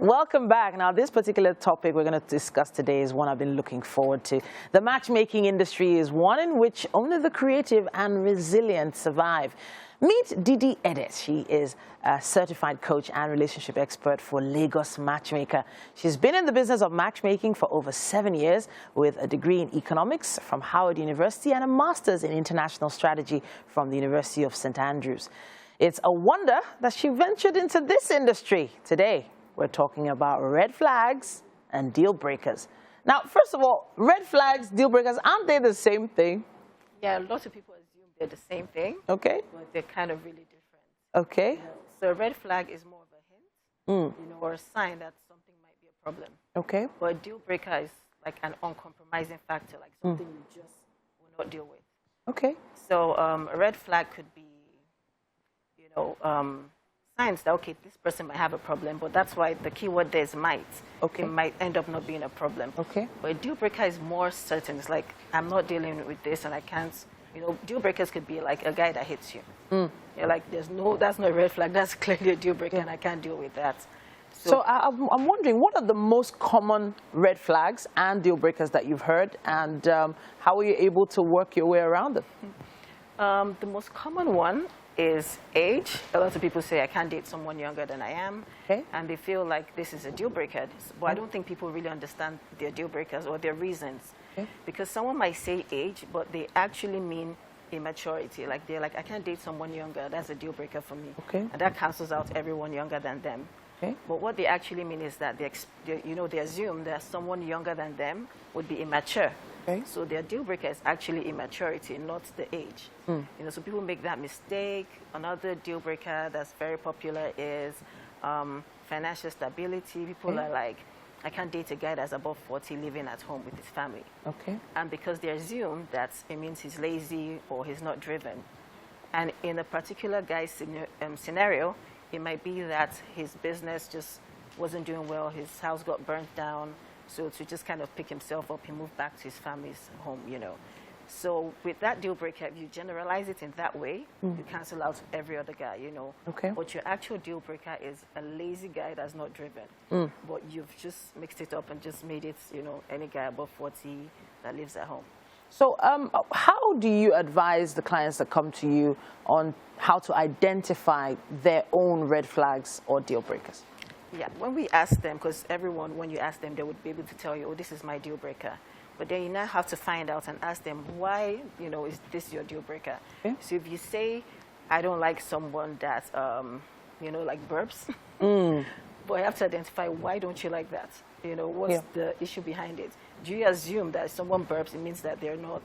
Welcome back. Now, this particular topic we're going to discuss today is one I've been looking forward to. The matchmaking industry is one in which only the creative and resilient survive. Meet Didi. She is a certified coach and relationship expert for Lagos Matchmaker. She's been in the business of matchmaking for over 7 years with a degree in economics from Howard University and a master's in international strategy from the University of St. Andrews. It's a wonder that she ventured into this industry. Today, we're talking about red flags and deal breakers. Now, first of all, red flags, deal breakers, aren't they the same thing? Yeah, lots of people assume they're the same thing. Okay. But they're kind of really different. Okay. So a red flag is more of a hint, or a sign that something might be a problem. Okay. But a deal breaker is like an uncompromising factor, like something you just will not deal with. Okay. So a red flag could be, signs that, okay, this person might have a problem, but that's why the key word there is might. Okay. It might end up not being a problem. Okay. But a deal breaker is more certain. It's like, I'm not dealing with this and I can't, deal breakers could be like a guy that hits you. You're like, that's not a red flag, that's clearly a deal breaker and I can't deal with that. So I'm wondering, what are the most common red flags and deal breakers that you've heard, and how are you able to work your way around them? The most common one is age. A lot of people say, I can't date someone younger than I am. Okay. And they feel like this is a deal breaker. But I don't think people really understand their deal breakers or their reasons. Okay. Because someone might say age, but they actually mean immaturity. Like they're like, I can't date someone younger. That's a deal breaker for me. Okay. And that cancels out everyone younger than them. Okay. But what they actually mean is that they assume that someone younger than them would be immature. Okay. So their deal breaker is actually immaturity, not the age. So people make that mistake. Another deal breaker that's very popular is financial stability. People are like, I can't date a guy that's above 40 living at home with his family. Okay. And because they assume that it means he's lazy or he's not driven. And in a particular guy's scenario, it might be that his business just wasn't doing well, his house got burnt down, so to just kind of pick himself up, he moved back to his family's home, So with that deal breaker, if you generalize it in that way, you cancel out every other guy, Okay. But your actual deal breaker is a lazy guy that's not driven. But you've just mixed it up and just made it, any guy above 40 that lives at home. So how do you advise the clients that come to you on how to identify their own red flags or deal breakers? Yeah, when we ask them, because everyone, when you ask them, they would be able to tell you, oh, this is my deal breaker. But then you now have to find out and ask them, why, is this your deal breaker? Okay. So if you say, I don't like someone that, like burps, but you have to identify, why don't you like that? What's the issue behind it? Do you assume that if someone burps, it means that they're not,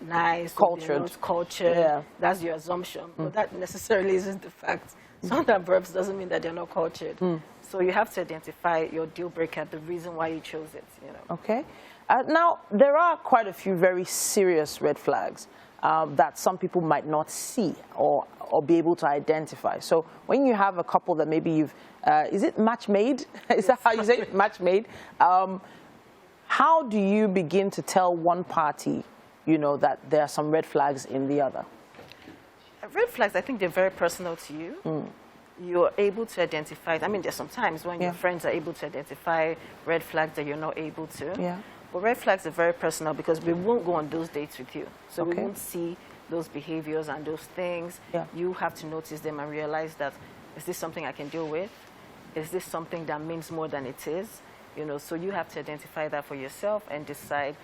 nice, cultured? Yeah. That's your assumption, but that necessarily isn't the fact. Someone that burps doesn't mean that they're not cultured. So you have to identify your deal breaker, the reason why you chose it. Okay. Now, there are quite a few very serious red flags that some people might not see or be able to identify. So when you have a couple that maybe you've, is it match made? Is that how you say it? Match made? How do you begin to tell one party, that there are some red flags in the other? Red flags, I think they're very personal to you. You're able to identify, there's some times when your friends are able to identify red flags that you're not able to. Yeah. But red flags are very personal because we won't go on those dates with you. So we won't see those behaviors and those things. Yeah. You have to notice them and realize that, is this something I can deal with? Is this something that means more than it is? So you have to identify that for yourself and decide,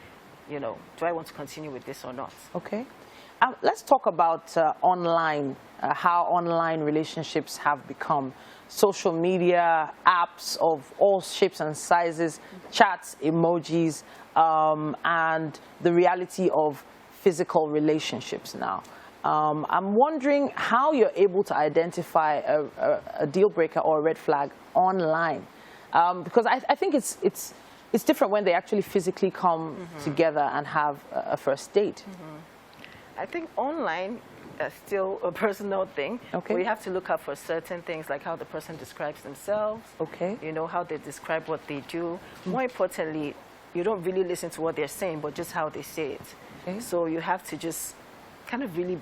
do I want to continue with this or not? Okay. Let's talk about online, how online relationships have become. Social media, apps of all shapes and sizes, chats, emojis, and the reality of physical relationships now. I'm wondering how you're able to identify a deal breaker or a red flag online. Because I think it's different when they actually physically come together and have a first date. I think online is still a personal thing. Okay. We have to look out for certain things like how the person describes themselves. Okay. How they describe what they do. More importantly, you don't really listen to what they're saying, but just how they say it. Okay. So you have to just kind of really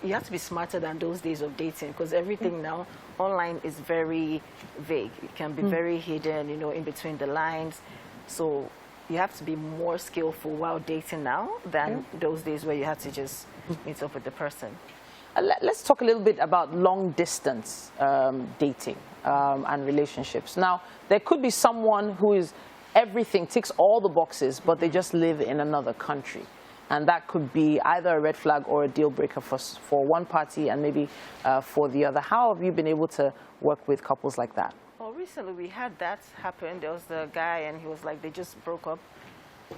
you have to be smarter than those days of dating, because everything now online is very vague. It can be very hidden, you know, in between the lines. So you have to be more skillful while dating now than those days where you had to just meet up with the person. Let's talk a little bit about long distance dating and relationships. Now, there could be someone who is everything, ticks all the boxes, but they just live in another country. And that could be either a red flag or a deal breaker for one party and maybe for the other. How have you been able to work with couples like that? Well, recently we had that happen. There was the guy and he was like, they just broke up.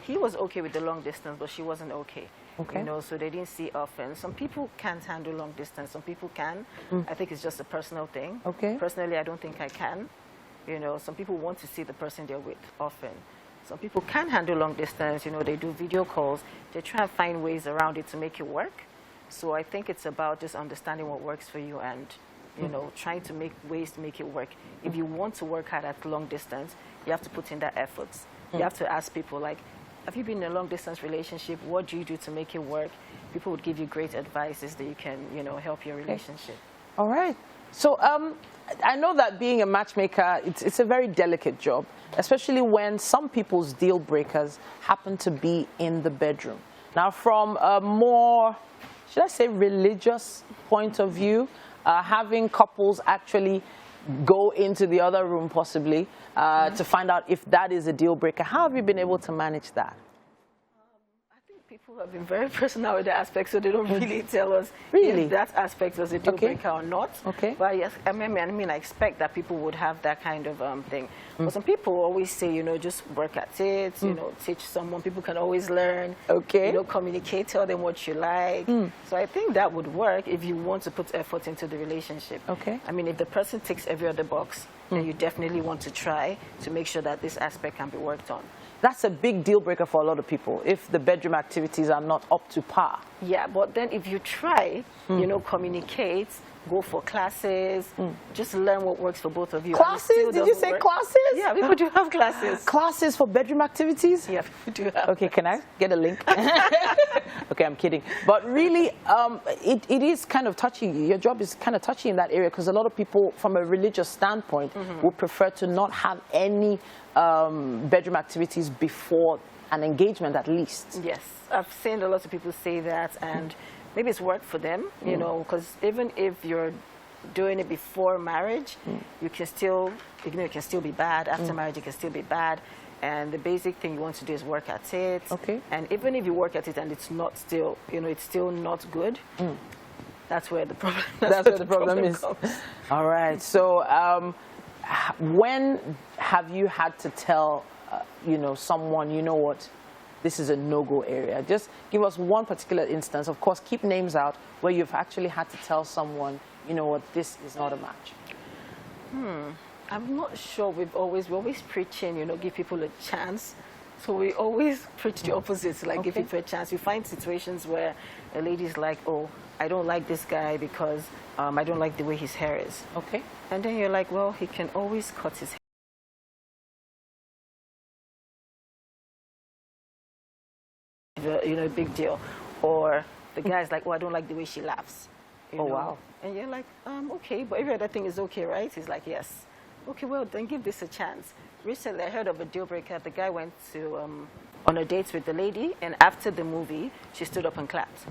He was okay with the long distance, but she wasn't okay. Okay. You know, so they didn't see often. Some people can't handle long distance. Some people can. I think it's just a personal thing. Okay. Personally, I don't think I can. You know, some people want to see the person they're with often. Some people can handle long distance. You know, they do video calls. They try and find ways around it to make it work. So I think it's about just understanding what works for you and, you know, trying to make ways to make it work. If you want to work hard at long distance, you have to put in that effort. You have to ask people like, have you been in a long distance relationship? What do you do to make it work? People would give you great advices that you can, you know, help your relationship. All right. So I know that being a matchmaker, it's a very delicate job, especially when some people's deal breakers happen to be in the bedroom. Now, from a more, should I say, religious point of view, having couples actually go into the other room possibly to find out if that is a deal breaker. How have you been able to manage that? I think people have been very personal with the aspect, so they don't really tell us if that aspect was a deal breaker or not. Okay. But yes, I mean, I expect that people would have that kind of thing. But some people always say, you know, just work at it, you know, teach someone. People can always learn. Okay. You know, communicate, tell them what you like. So I think that would work if you want to put effort into the relationship. Okay. I mean, if the person ticks every other box, then you definitely want to try to make sure that this aspect can be worked on. That's a big deal breaker for a lot of people, if the bedroom activities are not up to par. Yeah, but then if you try, you know, communicate, go for classes, just learn what works for both of you. Classes? Did you say classes? Yeah, people do have classes. Classes for bedroom activities? Yeah, people do have. Okay, can I get a link? Okay, I'm kidding. But really, it is kind of touchy. Your job is kind of touchy in that area because a lot of people, from a religious standpoint, would prefer to not have any bedroom activities before an engagement, at least. Yes, I've seen a lot of people say that, and maybe it's worked for them, you know, because even if you're doing it before marriage, you can still, you know, it can still be bad. After marriage, it can still be bad. And the basic thing you want to do is work at it. Okay. And even if you work at it and it's not still, you know, it's still not good, that's where the problem, that's where the problem is. All right. So when have you had to tell, you know, someone, you know what, this is a no-go area? Just give us one particular instance. Of course, keep names out where you've actually had to tell someone, you know what, this is not a match. I'm not sure. We're always preaching, you know, give people a chance. So we always preach the opposite, like give people a chance. You find situations where a lady's like, oh, I don't like this guy because I don't like the way his hair is. Okay. And then you're like, well, he can always cut his hair. You know, big deal. Or the guy's like, oh, I don't like the way she laughs. You know? Wow. And you're like, okay, but every other thing is okay, right? He's like, yes. Okay, well, then give this a chance. Recently, I heard of a deal breaker. The guy went to on a date with the lady, and after the movie, she stood up and clapped.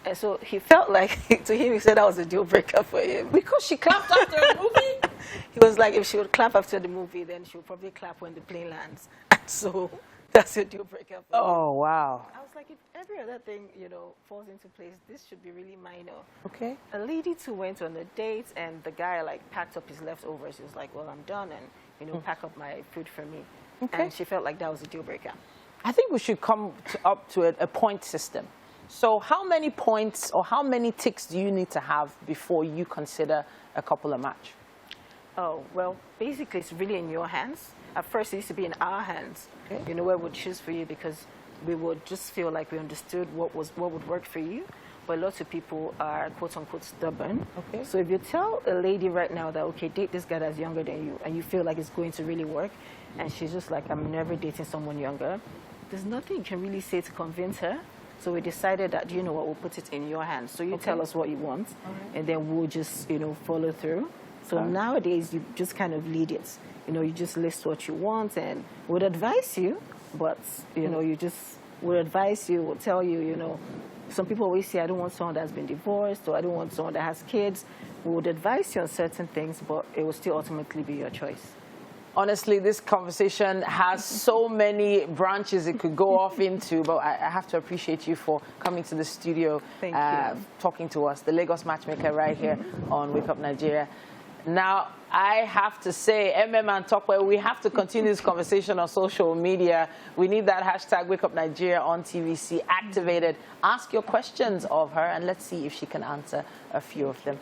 And so he felt like, to him, he said that was a deal breaker for him. Because she clapped after the movie? He was like, if she would clap after the movie, then she would probably clap when the plane lands. And so that's a deal breaker for him. Oh, wow. I was like, if every other thing, you know, falls into place, this should be really minor. Okay. A lady too went on a date, and the guy like packed up his leftovers. He was like, well, I'm done, and, you know, pack up my food for me. Okay. And she felt like that was a deal breaker. I think we should come up to a point system. So how many points or how many ticks do you need to have before you consider a couple a match? Oh, well, basically it's really in your hands. At first it used to be in our hands. Okay. You know, where we'd choose for you because we would just feel like we understood what would work for you. But lots of people are quote unquote stubborn. Okay. So if you tell a lady right now that, okay, date this guy that's younger than you, and you feel like it's going to really work, and she's just like, I'm never dating someone younger, there's nothing you can really say to convince her. So we decided that, you know what, we'll put it in your hands. So you tell us what you want, and then we'll just, you know, follow through. So nowadays, you just kind of lead it. You know, you just list what you want and would advise you, but, you know, you just would advise you, would tell you, you know, some people always say, I don't want someone that's been divorced, or I don't want someone that has kids. We would advise you on certain things, but it will still ultimately be your choice. Honestly, this conversation has so many branches it could go off into, but I have to appreciate you for coming to the studio, Thank you. talking to us, the Lagos Matchmaker right here on Wake Up Nigeria. Now, I have to say, and Tokwe, we have to continue this conversation on social media. We need that hashtag Wake Up Nigeria on TVC activated. Ask your questions of her, and let's see if she can answer a few of them.